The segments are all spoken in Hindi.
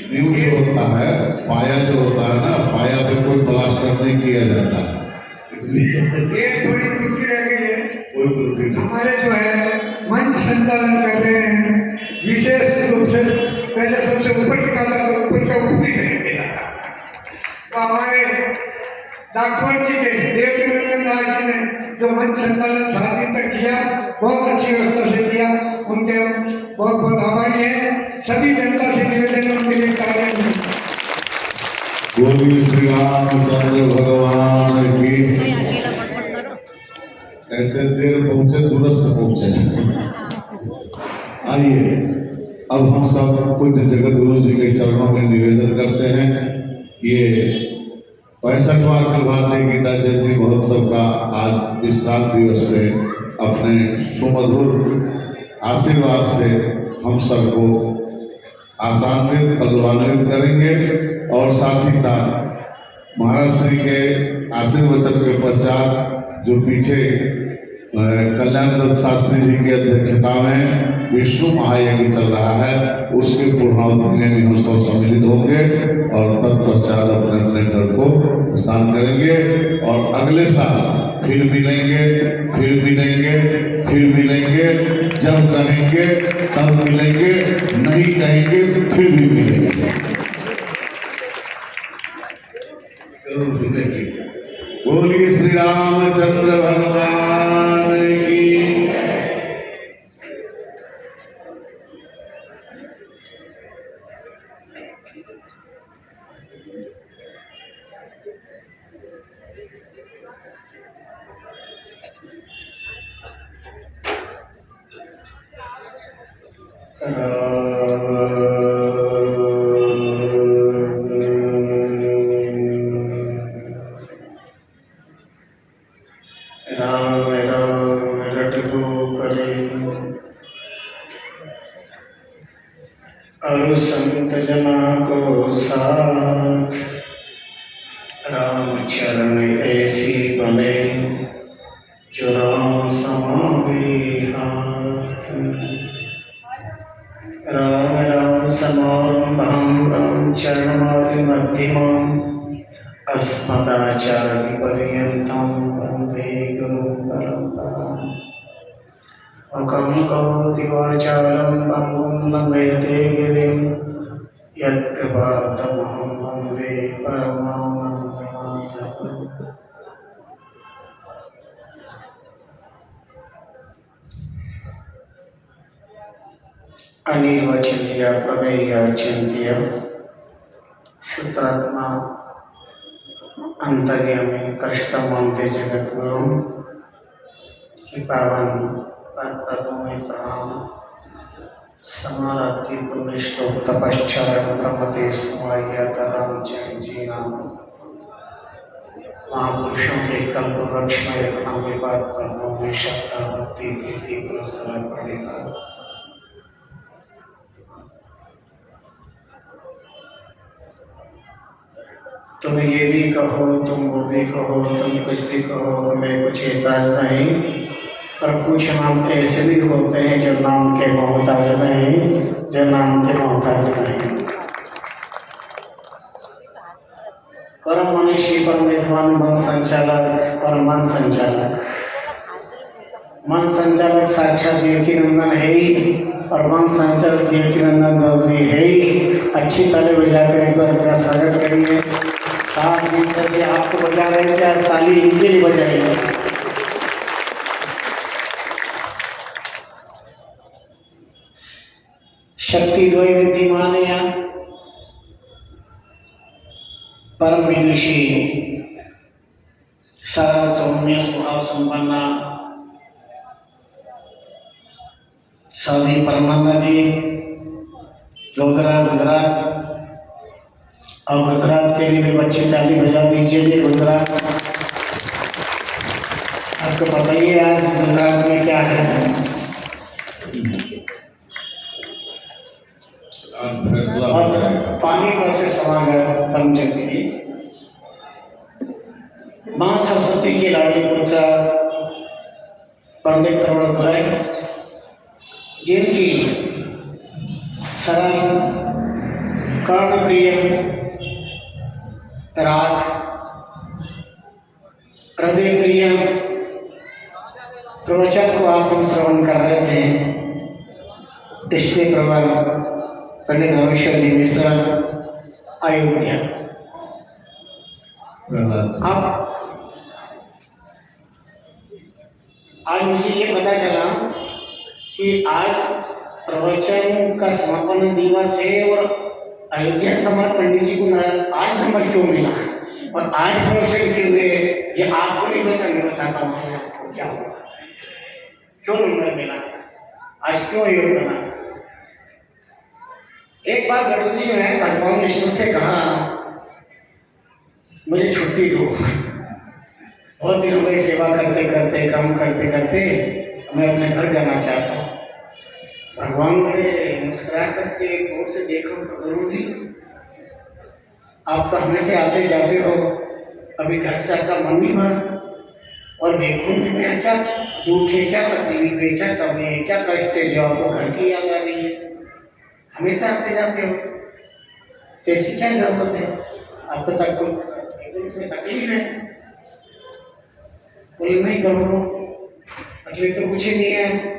न्यू जो होता है, पाया जो होता है ना, पाया पे कोई प्लास्टर नहीं किया जाता, इसलिए ये थोड़ी त्रुटि रह गई है। कोई त्रुटि नहीं। हमारे जो है मंच संचालन कर रहे हैं, विशेष रूप से पहले सबसे ऊपर निकाला तो ऊपर का ऊपर ही नहीं दिया था। तो हमारे डॉक्टर जी के देवकीनंदन दास जी ने जो मंच संचालन 7 दिन तक किया, बहुत अच्छी व्यवस्था से किया, उनके बहुत बहुत आभारी हैं। सभी जनता से निवेदन है उनके लिए कार्य में। बोलिए श्री रामचंद्र भगवान की। कहते देर पहुंचे दुरुस्त पहुंचे। आइए अब हम सब कुछ जगत गुरु जी के चरणों में निवेदन करते हैं। ये 65वां अखिल भारतीय गीता जयंती महोत्सव का आज विश्राम दिवस में अपने सुमधुर आशीर्वाद से हम सबको आशान्वित कल्याणान्वित करेंगे और साथ ही साथ महाराज श्री के आशीर्वचन के पश्चात जो पीछे कल्याण दत्त शास्त्री जी की अध्यक्षता में विष्णु महायज्ञ चल रहा है, उसके पूर्णावधि में भी हम सब सम्मिलित होंगे और तत्पश्चात अपने अपने घर को स्नान करेंगे और अगले साल फिर मिलेंगे, फिर मिलेंगे, फिर मिलेंगे, जब कहेंगे तब मिलेंगे, नहीं कहेंगे फिर भी मिलेंगे, जरूर मिलेंगे। बोलिए श्री रामचंद्र भगवान की। राम राम रटबो करे और संत जना को साथ, राम चरण ऐसी बने जो राम समावे हाथ। राम राम समारंभं राम चरणमार्ग मध्यमम् अस्मदाचार्य पर्यन्तं वन्दे गुरुं परम्पराम्। मुखं करोति वाचालं पङ्गुं लङ्घयते गिरिं, यत्कृपातमहं वन्दे परमानन्दमाधवम्। अनिर्वचनीय प्रमेय चिंत्य सूत्रात्मा अंतर्यामी कृष्णमंते जगत गुरु की पावन पदों में प्रणाम। समाराधि पुण्य श्लोक तपश्चरण प्रमते समायत रामचंद्र जी नाम महापुरुषों के कल्प वृक्ष में प्रणामी बात पदों में श्रद्धा भक्ति प्रीति पुरस्कार पड़ेगा। तुम ये भी कहो, तुम वो भी कहो, तुम कुछ भी कहो, हमें कुछ एतराज नहीं, पर कुछ नाम ऐसे भी होते हैं जो नाम के मोहताज नहीं, जो नाम के मोहताज नहीं। परम मनीषी, परम विद्वान, मन संचालक और मन संचालक। मन संचालक साक्षात देवकीनंदन है ही और मन संचालक देवकीनंदन दास जी है ही। अच्छी ताली बजाकर एक बार अपना स्वागत करिए। 7 दिन तक ये आपको बजा रहे थे, आज ताली इनके लिए बजाएंगे। शक्ति द्वय विद्यमान या परम विदुषी सरल सौम्य स्वभाव संपन्ना साधी परमानंद जी गुजरात, और गुजरात के लिए भी बच्चे ताली बजा दीजिए। गुजरात आपको पता ही है आज गुजरात में क्या है। और पानी पर से समागत पंडित जी माँ सरस्वती की लाड़ी पुत्र पंडित करोड़ भाई, जिनकी सरल कर्णप्रिय राग हृदय प्रिय प्रवचन को आप हम श्रवण कर रहे थे। पिछले प्रवर पंडित रामेश्वर जी मिश्रा अयोध्या। अब आज मुझे ये पता चला कि आज प्रवचन का समापन दिवस है और अयोध्या समाज पंडित जी को आज नंबर क्यों मिला और आज प्रवचन के हुए ये आपको नहीं पता, मैं बताता हूँ आपको क्या हुआ, क्यों नंबर मिला, आज क्यों योग बना। एक बार गणू जी ने भगवान विष्णु से कहा मुझे छुट्टी दो, बहुत दिनों में सेवा करते करते काम करते करते मैं अपने घर जाना चाहता हूँ। भगवान ने मुस्कुरा करके गौर से देखो, गुरु जी आप तो हमेशा आते जाते हो, अभी घर से आपका मन नहीं भरा और वैकुंठ में क्या दुख है, क्या तकलीफ है, क्या कमी है, क्या कष्ट है जो आपको घर की याद आ रही है, हमेशा आते जाते हो तो ऐसी क्या जरूरत है, आपको में तकलीफ है। बोले नहीं करो, तकलीफ तो कुछ ही नहीं है,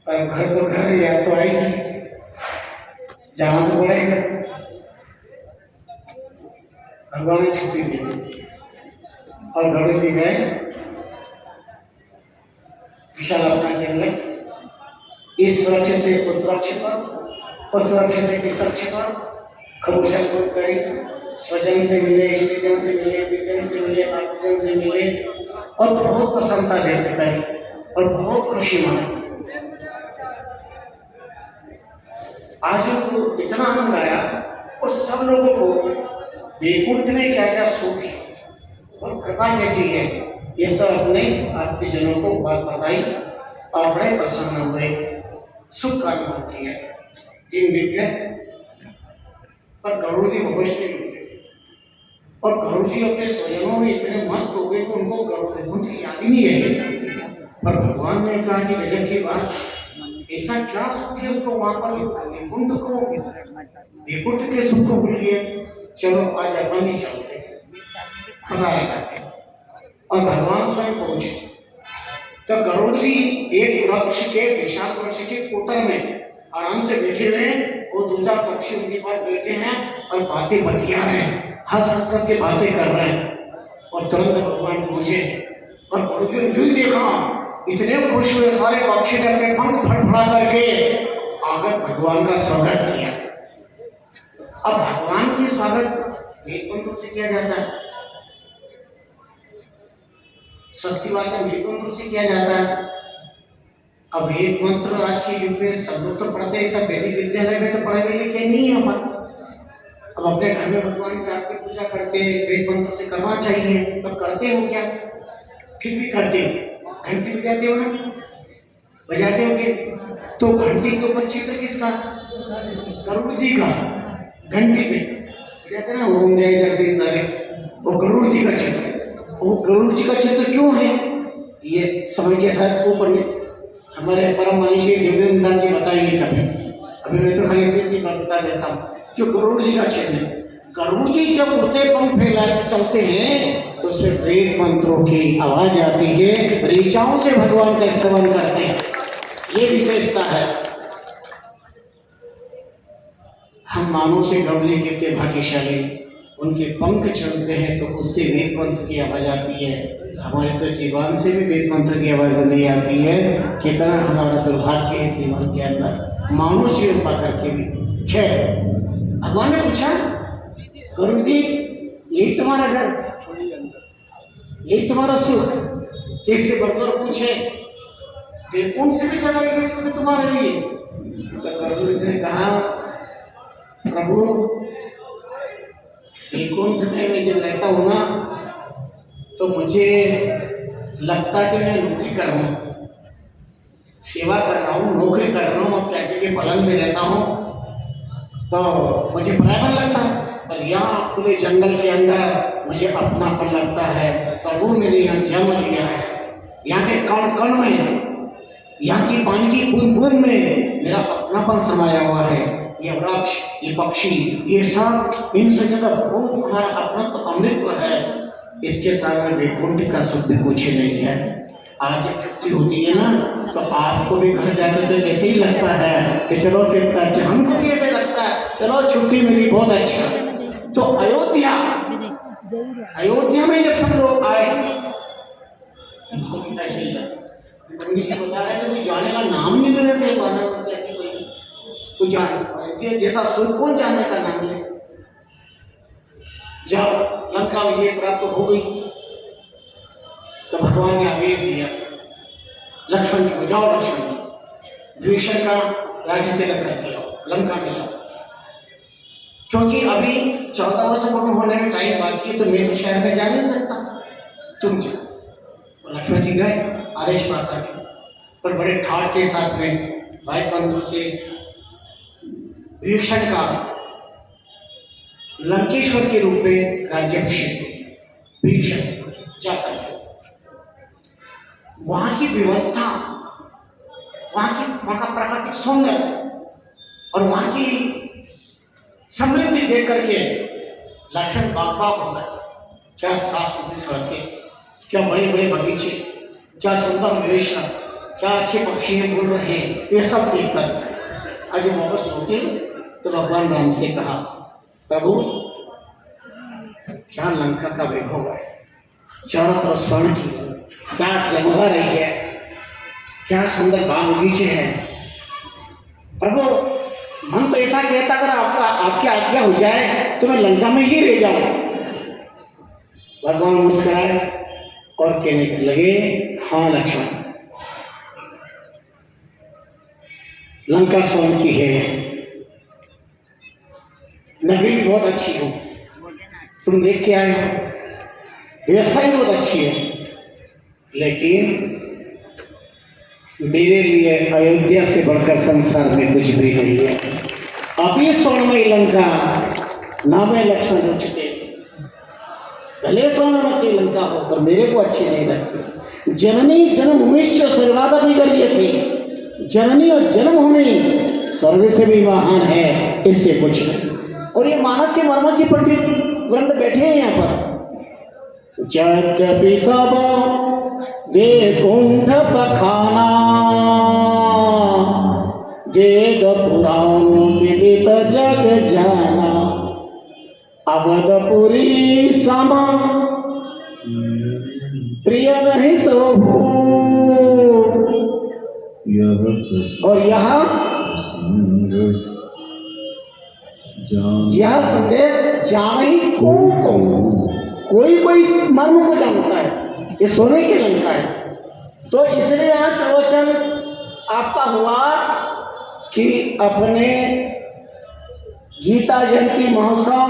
पर घर तो घर याद तो आएगी, जाना तो पड़ेगा। भगवान ने छुट्टी दी और गणेश जी गए विशाल अपना जंगल, इस वृक्ष से उस वृक्ष पर, उस वृक्ष से इस वृक्ष पर खबूशा खोद करी, स्वजन से मिले, इष्टजन से मिले, विजन से मिले, आत्मजन से मिले और बहुत प्रसन्नता व्यक्त करी और बहुत खुशी मनाई। आज इतना आनंद आया और सब लोगों को वैकुंठ में क्या क्या सुख है और कृपा कैसी है ये सब अपने आत्मीजनों को बात बताई और बड़े प्रसन्न हुए, सुख का अनुभव किया। दिन बीत गए पर गरुड़ जी बहुत नहीं हुए और गरुड़ जी अपने स्वजनों में इतने मस्त हो गए कि उनको वैकुंठ की याद ही नहीं है। पर भगवान ने कहा कि गजब की बात, ऐसा क्या सुख है उसको वहां पर वैकुंठ के सुख को भूल गए, चलो आज अपन ही चलते हैं, पता लगाते हैं। और भगवान स्वयं पहुंचे तो गरुड़ जी एक वृक्ष के विशाल वृक्ष के कोतर में आराम से बैठे हुए हैं, वो दो चार पक्षी उनके पास बैठे हैं और बातें बतिया रहे हैं, हंस हंस करके बातें कर रहे हैं। और तुरंत भगवान पहुंचे और गरुड़ जी ने देखा, इतने खुश हुए सारे पक्षी ने अपने पंख फड़फड़ा करके आकर भगवान का स्वागत किया। अब भगवान की स्वागत वेद मंत्रों से किया जाता है, स्वस्ति वाचन वेद मंत्रों से किया जाता है। अब वेद मंत्र आज के युग में सब लोग तो पढ़ते हैं, सब वैदिक विद्यालय में तो पढ़े लिखे नहीं है अपन। अब अपने घर में भगवान की आरती पूजा करते हैं, वेद मंत्र से करना चाहिए, तो करते हो क्या, फिर भी करते हो। घंटी बजाते हो ना, बजाते हो कि तो घंटी के ऊपर चित्र किसका, गरुड़ जी का, घंटी पे बजाते ना ओम जय जगदीश सारे, वो गरुड़ जी का चित्र। वो गरुड़ जी का चित्र क्यों है ये समय के साथ ऊपर में हमारे परम मनीषी देवेंद्र जी बताएंगे कभी, अभी मैं तो खाली इतनी सी बात बता देता हूँ। जो गरुड़ जी का चित्र है, गरुड़ जी जब उड़ते पंख फैलाए चलते हैं तो उसमें वेद मंत्रों की आवाज आती है, ऋचाओं से भगवान का स्तवन करते हैं, ये विशेषता है। हम मानव से गरुड़ जी कितने भाग्यशाली, उनके पंख चलते हैं तो उससे वेद मंत्र की आवाज आती है। हमारे तो जीवन से भी वेद मंत्र की आवाज नहीं आती है, कितना हमारा दुर्भाग्य है जीवन के अंदर, मानव जीवन पा करके भी। खैर भगवान ने पूछा, गरुड़ जी यही तुम्हारा घर, यही तुम्हारा सुख, किससे बढ़कर पूछे, वैकुंठ से भी ज्यादा ये सुख तुम्हारे लिए। तो गरुड़ जी ने कहा, प्रभु वैकुंठ में मैं जब रहता हूँ ना तो मुझे लगता है कि मैं नौकरी कर रहा हूँ, सेवा कर रहा हूँ, नौकरी कर रहा हूँ, अब क्या के पलंग में रहता हूँ तो मुझे परायापन लगता है। पर यहाँ खुले जंगल के अंदर मुझे अपनापन लगता है। प्रभु मैंने यहाँ जन्म लिया है, यहाँ के कण कण में, यहाँ की पानी की बूंद बूंद में मेरा अपनापन समाया हुआ है। ये वृक्ष, ये पक्षी, ये सब इनसे ज्यादा बहुत हमारा अपना तो अमृत है। इसके सामने वैकुंठ का सुख भी कुछ नहीं है। आज जब छुट्टी होती है ना, तो आपको भी घर जाते तो ऐसे ही लगता है कि चलो कितना अच्छा, हमको भी ऐसे लगता है चलो छुट्टी मिली, बहुत अच्छा। तो अयोध्या में जब सब लोग आए, उनको भी ऐसे ही लगा। पंडित जी बता रहे थे कोई जाने का नाम नहीं ले रहे थे, कोई जाने जैसा सुख कौन जाने का नाम ले। जब लंका विजय प्राप्त हो गई तो भगवान ने आदेश दिया लक्ष्मण जी को, जाओ लक्ष्मण जी विभीषण का राज्य तिलक करके आओ, लंका में जाओ, क्योंकि अभी 14 वर्ष पूर्ण होने में टाइम बाकी है, तो मैं तो शहर में जा नहीं सकता, तुम जाओ। लक्ष्मण जी गए आदेश पा करके, पर बड़े ठाठ के साथ में भाई बंधु से विभीषण का लंकेश्वर के रूप में राज्याभिषेक विभीषण जाकर के वहां की व्यवस्था, वहां का प्राकृतिक सौंदर्य और वहां की समृद्धि देख करके लक्ष्मण बाग हो गए। क्या साफ सुथरी सड़कें, क्या बड़े बड़े बगीचे, क्या सुंदर व्यवस्था, क्या अच्छे पक्षी बोल रहे हैं, ये सब देखकर आज वापस लौटे तो भगवान राम से कहा, प्रभु क्या लंका का वैभव है, चारों तरफ स्वर्ण की क्या जगह रही है, क्या सुंदर बाग बगीचे हैं। प्रभु मन तो ऐसा कहता अगर आपकी आज्ञा हो जाए तो मैं लंका में ही रह जाऊं। भगवान मुस्कुराए और कहने लगे, हाँ लक्ष्मण, लंका स्वर्ण की है, नगरी भी बहुत अच्छी हो, तुम देख के आए हो, व्यवस्था भी बहुत अच्छी है, लेकिन मेरे लिए अयोध्या से बढ़कर संसार में कुछ भी नहीं है। अभी स्वर्णमयी लंका नाम है लक्ष्मण रुचते, भले स्वर्णमयी लंका हो पर मेरे को अच्छी नहीं लगती। जननी जन्मभूमिश्च स्वर्गादपि, जननी और जन्मभूमि स्वर्ग से भी महान है, इससे कुछ नहीं। और ये मानस के मर्म की पंडित ग्रंथ बैठे हैं यहाँ पर। यद्यपि सब वैकुंठ बखाना, वेद पुराण विदित जग जाना, अवधपुरी समा प्रिय नहीं सोभू। और यह संदेश जान ही कोई मर्म को जानता है, ये सोने की लंका है। तो इसलिए आज प्रवचन आपका हुआ कि अपने गीता जयंती महोत्सव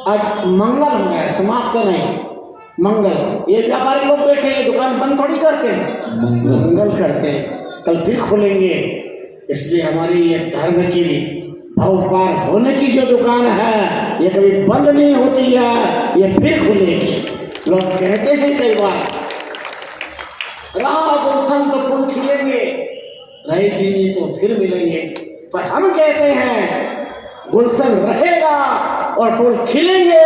आज मंगल हो गया, समाप्त नहीं मंगल। ये व्यापारी लोग बैठे हैं, दुकान बंद थोड़ी करते हैं, मंगल करते हैं, कल फिर खोलेंगे। इसलिए हमारी ये धर्म की भव पार होने की जो दुकान है, ये कभी बंद नहीं होती है, ये फिर खुलेगी। लोग कहते हैं कई बार, राह गुलशन तो फूल खिलेंगे, रहे जीनी तो फिर मिलेंगे, पर हम कहते हैं गुलशन रहेगा और फूल खिलेंगे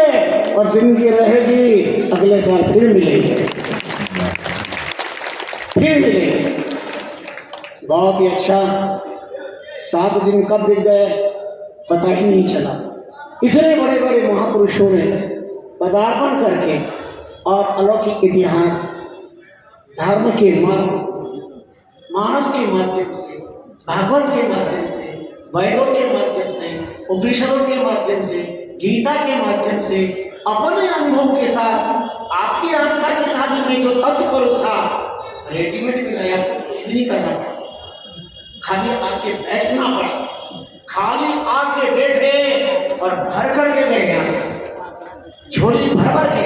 और जिंदगी रहेगी, अगले साल फिर मिलेंगे, फिर मिलेंगे। बहुत ही अच्छा, 7 दिन कब बीत गए पता ही नहीं चला। इतने बड़े बड़े महापुरुषों ने पदार्पण करके और अलौकिक इतिहास, धर्म के मार्ग, मानस के माध्यम से, भागवत के माध्यम से, वेदों के माध्यम से, उपनिषदों के माध्यम से, गीता के माध्यम से, अपने अनुभव के साथ आपकी आस्था की थाली में जो तत्व परोसा, रेडीमेड भी लाया, कुछ नहीं करना पड़ा, खाली आके बैठना पड़ा, खाली आके बैठे और भर करके गए यहाँ से, झोली भर भर के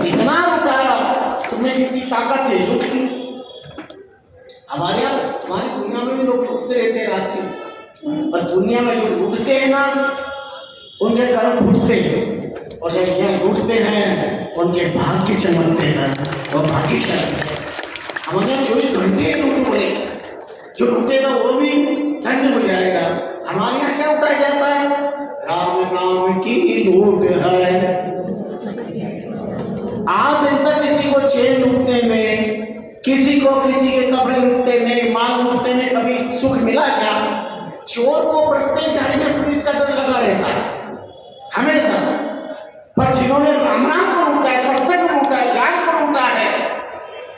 इतना उठाया, तुम्हें जितनी ताकत है लुट ली। हमारे यहाँ, हमारी दुनिया में भी लोग लुटते रहते हैं रात की, और दुनिया में जो लूटते हैं ना, उनके कर्म फूटते हैं, और जब यहाँ लूटते हैं उनके भाग्य चमकते हैं और भाग्य चमकते हैं। हमारे यहाँ 24 घंटे लूट बोले, जो लूटेगा वो भी धन्य हो जाएगा, हमारे यहाँ क्या उठाया जाता है? राम नाम की लूट है। आज दिन तक किसी को चेन लूटने में, किसी को किसी के कपड़े लूटने में, माल लूटने में कभी सुख मिला क्या? चोर को प्रत्येक झाड़ी में पुलिस का डर लगा रहता है हमेशा। पर जिन्होंने राम नाम को लूटा है, सत्संग को लूटा है, ज्ञान को लूटा है,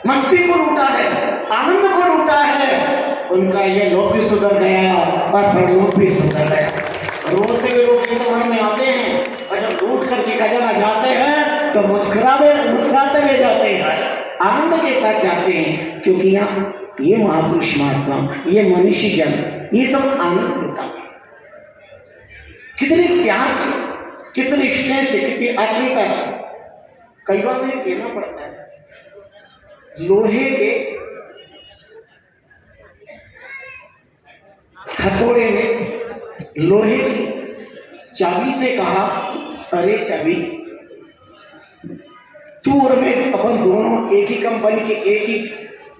मस्ती को लूटा है, आनंद को लूटा है, उनका ये लोक भी सुधर गया और परलोक भी सुधर गया। रोते हुए लोग तो मन में आते हैं और जब लूट करके खजाना जाते हैं तो मुस्कुराते हुए जाते हैं, आनंद के साथ जाते हैं, क्योंकि यहाँ ये महापुरुष महात्मा, ये मनुष्य जन, ये सब आनंद लुटाते हैं। कितने प्यार से, कितने स्नेह से, कितनी आत्मीयता से। कई बार मुझे कहना पड़ता है, लोहे के हथौड़े में लोहे की चाबी से कहा, अरे चाबी, तू और मैं अपन दोनों एक ही कंपनी के, एक ही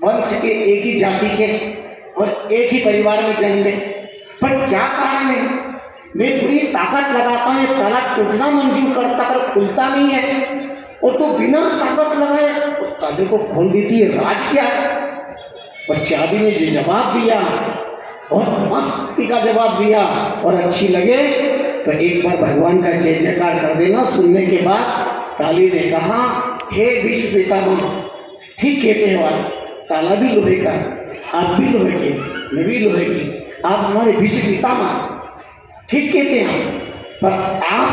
वंश के, एक ही जाति के और एक ही परिवार में जन्मे, पर क्या कारण है मैं पूरी ताकत लगाता हूं, ये ताला टूटना मंजूर करता पर खुलता नहीं है, और तो बिना ताकत लगाए उस ताले को खोल देती है, राज क्या है? और चाबी ने जो जवाब दिया, बहुत मस्ती का जवाब दिया, और अच्छी लगे तो एक बार भगवान का जय जयकार कर देना सुनने के बाद। ताली ने कहा, हे विश्व पितामह, ठीक कहते हैं आप, ताला भी लोहे का, आप भी लोहे के, मैं भी लोहे की, आप हमारे विश्व पितामह, ठीक कहते हैं, पर आप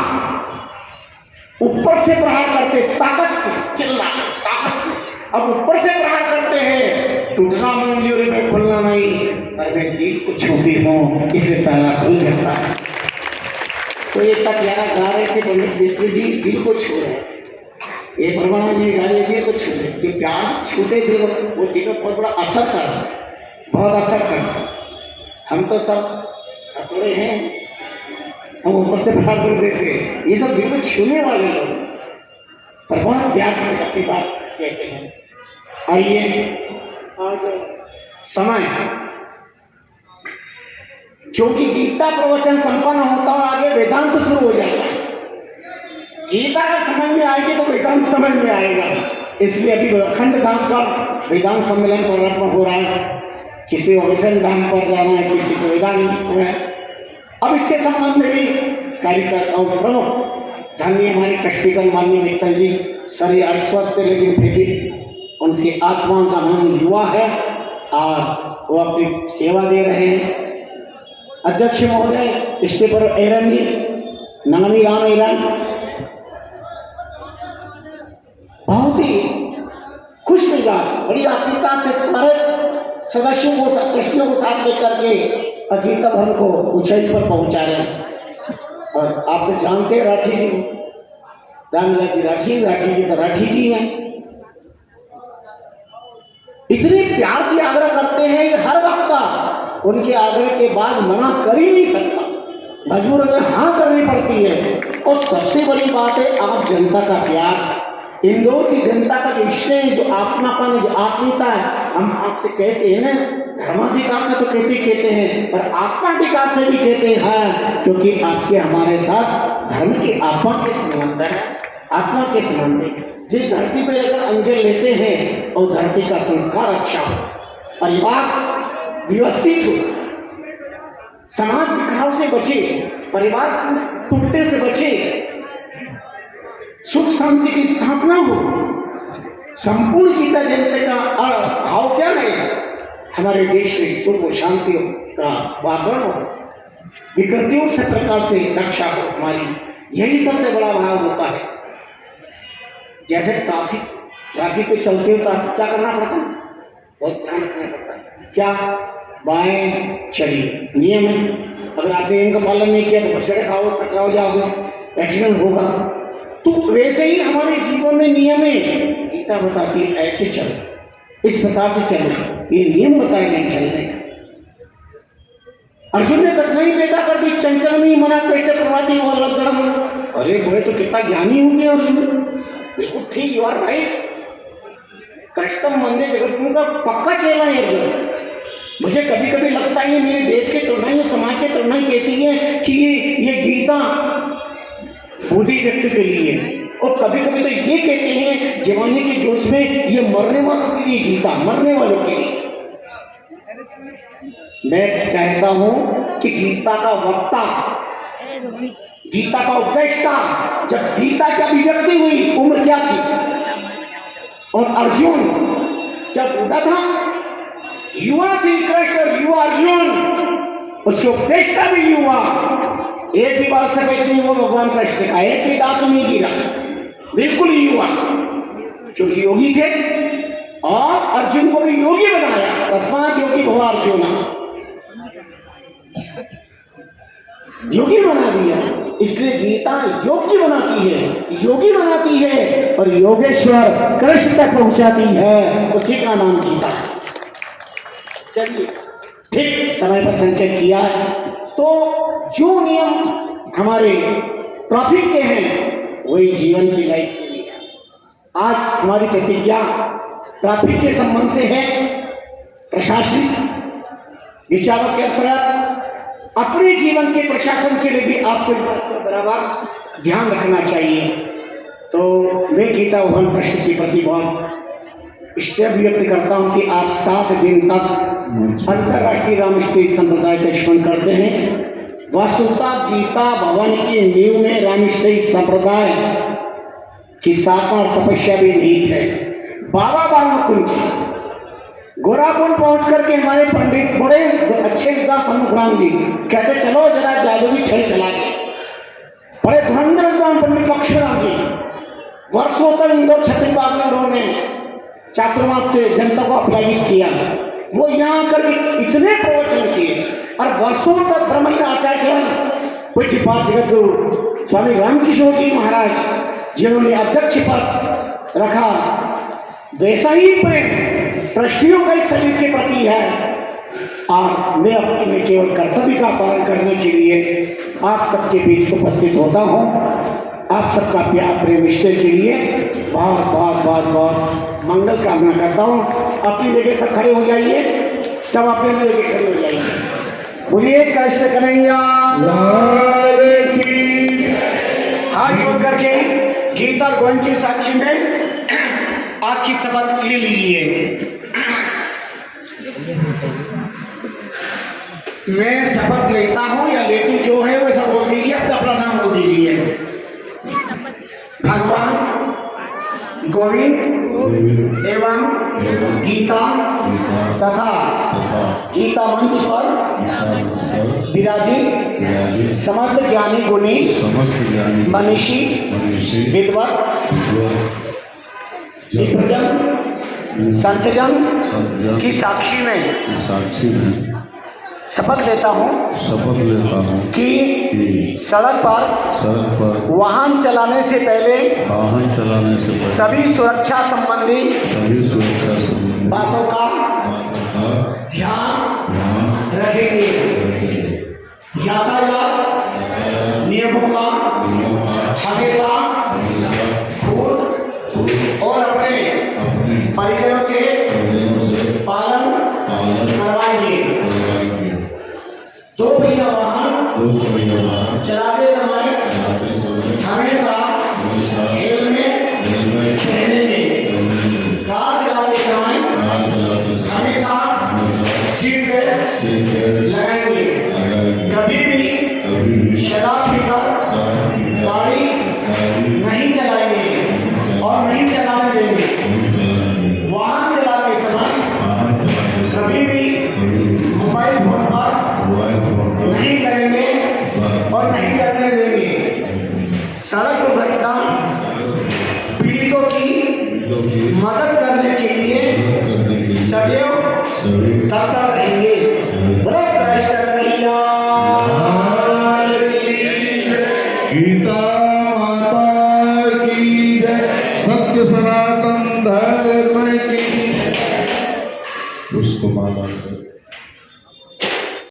ऊपर से प्रहार करते, ताकत से, चिल्ला ताकत से, अब ऊपर से प्रहार करते हैं, टूटना मंजूर है, खुलना नहीं, पर मैं दिल को छूती हूँ, इसलिए ताला खुल जाता है। तो ये तक यारा गा रहे थे पंडित मिश्र जी, दिल को छू रहे, ये परमानंद जी गा रहे थे को छू रहे, जो प्यार छूते दिल, वो दिल पर बहुत बड़ा असर करता है, बहुत असर करता है। हम तो सब हथौड़े हैं, हम ऊपर से प्रहार कर देते हैं, ये सब दिल को छूने वाले लोग, पर बहुत प्यार से अपनी बात कहते हैं। आइए समय, क्योंकि गीता प्रवचन संपन्न होता और आगे वेदांत शुरू हो जाता है। गीता का समझ में आएगी तो वेदांत समझ में आएगा, इसलिए अभी अखंड धाम पर वेदांत सम्मेलन प्रारंभ हो रहा है, किसी वैष्णव धाम पर जाना है, किसी को वेदांत है। अब इसके संबंध में भी कार्यकर्ताओं प्रमुख धन्य हमारे ट्रस्टीगण माननीय मित्तल जी, शरीर अस्वस्थ है लेकिन फिर भी उनकी आत्मा का मन युवा है और वो अपनी सेवा दे रहे हैं। अध्यक्ष महोदय स्टेपर एरन जी, नामी राम एरन, बहुत ही खुश मिजाज, बड़ी आत्मीयता से सारे सदस्यों को, ट्रस्टियों को साथ लेकर के गीता भवन को ऊंचाई पर पहुंचा रहे हैं। और आप तो जानते हैं राठी जी, रामला जी राठी जी तो राठी जी हैं, इतने प्यार से आग्रह करते हैं कि हर वक्त का उनके आग्रह के बाद मना कर ही नहीं सकता, मजबूर में हाँ करनी पड़ती है। और सबसे बड़ी बात है आप जनता का प्यार, इंदौर की जनता का जो स्नेह, जो अपनापन, जो आत्मीयता है। हम आपसे कहते हैं ना, धर्माधिकार से तो कहते हैं, पर आत्माधिकार से भी कहते हैं, क्योंकि आपके हमारे साथ धर्म की आत्मा के संबंध है, आत्मा के संबंध है। जिस धरती पर अगर अंजल लेते हैं और धरती का संस्कार अच्छा हो, परिवार व्यवस्थित हो, समाज बिखराव से बचे, परिवार टूटने से बचे, सुख शांति की स्थापना हो, संपूर्ण गीता जयंती का भाव क्या रहेगा? हमारे देश में सुख और शांति का वातावरण हो, विकृतियों से प्रकार से रक्षा हो हमारी, यही सबसे बड़ा भाव होता है। जैसे ट्रैफिक पे चलते हो तो क्या करना पड़ता है? बहुत ध्यान रखना पड़ता है। क्या? बाएं चलिए, नियम है। अगर आपने इनका पालन नहीं किया तो बच्चे खाओ, टकराओ जाओगे, एक्सीडेंट होगा। तो वैसे ही हमारे जीवन में नियम है, गीता बताती है ऐसे चलो, इस प्रकार से चलो, ये नियम बताए नहीं चलने। अर्जुन ने कठिनाई पैदा कर दी, चंचल में मना कैसे प्रभाती और लड़म। अरे बोले तो कितना ज्ञानी होंगे अर्जुन, बिल्कुल ठीक, यू आर राइट। कृष्ण मंदिर जगत का पक्का चेला है अर्जुन, मुझे कभी कभी लगता है मेरे देश के तरुणाई, समाज के तरुणाई कहती है कि ये गीता बूढ़ी व्यक्ति के लिए है, और कभी कभी तो ये कहते हैं जवानी के जोश में ये मरने वालों के लिए गीता, मरने वालों के लिए। मैं कहता हूं कि गीता का वक्ता, गीता का उपदेष्टा, जब गीता की अभिव्यक्ति हुई उम्र क्या थी, और अर्जुन जब बूढ़ा था, युवा श्री कृष्ण युवा अर्जुन, उसके उपदेष्टा भी युवा, एक भी बात सफेद नहीं हुआ भगवान कृष्ण का, एक भी दांत नहीं गिरा, बिल्कुल युवा, क्योंकि योगी थे और अर्जुन को भी योगी बनाया, तस्मात् योगी भव अर्जुन, योगी बना दिया। इसलिए गीता योगी बनाती है, योगी बनाती है, और योगेश्वर कृष्ण तक पहुंचाती है, उसी का नाम गीता है। चलिए, ठीक समय पर संकेत किया है, तो जो नियम हमारे ट्रैफिक के हैं वही जीवन की लाइफ के लिए। आज हमारी प्रतिज्ञा ट्रैफिक के संबंध से है। प्रशासनिक विचारों के अंतर्गत अपने जीवन के प्रशासन के लिए भी आपको बराबर ध्यान रखना चाहिए। तो मैं गीता भवन प्रश्न के प्रति बहुत स्टेप व्यक्त करता हूं कि आप 7 दिन तक अंतर्राष्ट्रीय रामकृष्ण संप्रदाय का स्मरण करते हैं। वस्तुतः गीता भवन की नींव में रामकृष्ण संप्रदाय की साधना और तपस्या भी निहित है। बाबा बालकुंज गोराकुंड पहुंच करके हमारे पंडित बड़े अच्छे विद्वान सन्मुखराम जी कहते चलो जरा जादूवी छल चला के, बड़े धुरंधर विद्वान पंडित लक्ष्मणराम जी वर्षों तक इंदौर छत्तीसगढ़ में उन्होंने चातुर्मास से जनता को अपलायित किया। वो यहाँ आकर इतने प्रवचन किए और वर्षों तक ब्रह्म का आचार्य पूज्यपाद जगतगुरु स्वामी रामकिशोर जी महाराज जिन्होंने अध्यक्ष पद रखा, वैसा ही प्रेम ट्रस्टियों का इस शरीर के प्रति है। और मैं अपने केवल कर्तव्य का पालन करने के लिए आप सबके बीच उपस्थित होता हूँ। आप सबका प्यार प्रेम निश्चय के लिए बहुत बहुत बहुत बहुत मंगल कामना करता हूँ। अपनी जगह सब खड़े हो जाइए, सब अपने जगह खड़े हो जाइए। बोलिए कृष्ण कन्हैया लाल की। हाथ जोड़ करके गीता और गोविंद की साक्षी में आज की शपथ ले लीजिए। मैं शपथ लेता हूँ या लेती जो है वैसा बोल दीजिए, अपना नाम बोल दीजिए। भगवान गोविंद एवं गीता तथा गीता मंच पर विराजित समस्त ज्ञानी गुणी मनीषी विद्वत विप्रजन संतजन की साक्षी में शपथ लेता हूँ कि सड़क पर वाहन चलाने से पहले सभी सुरक्षा संबंधी बातों का ध्यान रखेंगे। यातायात नियमों का हमेशा खुद और अपने परिजनों से पालन करवाएंगे। दो पहिया वाहन चलाते समय हमेशा हेलमेट पहनेंगे। कार चलाते समय हमेशा सीट बेल्ट लगाएंगे। कभी भी शराब पीकर गाड़ी नहीं चलाएंगे और नहीं चलाने देंगे। वाहन चलाते समय कभी भी मोबाइल फोन पर नहीं करेंगे और नहीं करने देंगे। सड़क दुर्घटना पीड़ितों की मदद करने के लिए सदैव तत्पर रहेंगे। बोलो कृष्ण कन्हैया गीता माता की जय, सत्य सनातन धर्म की। उसको माला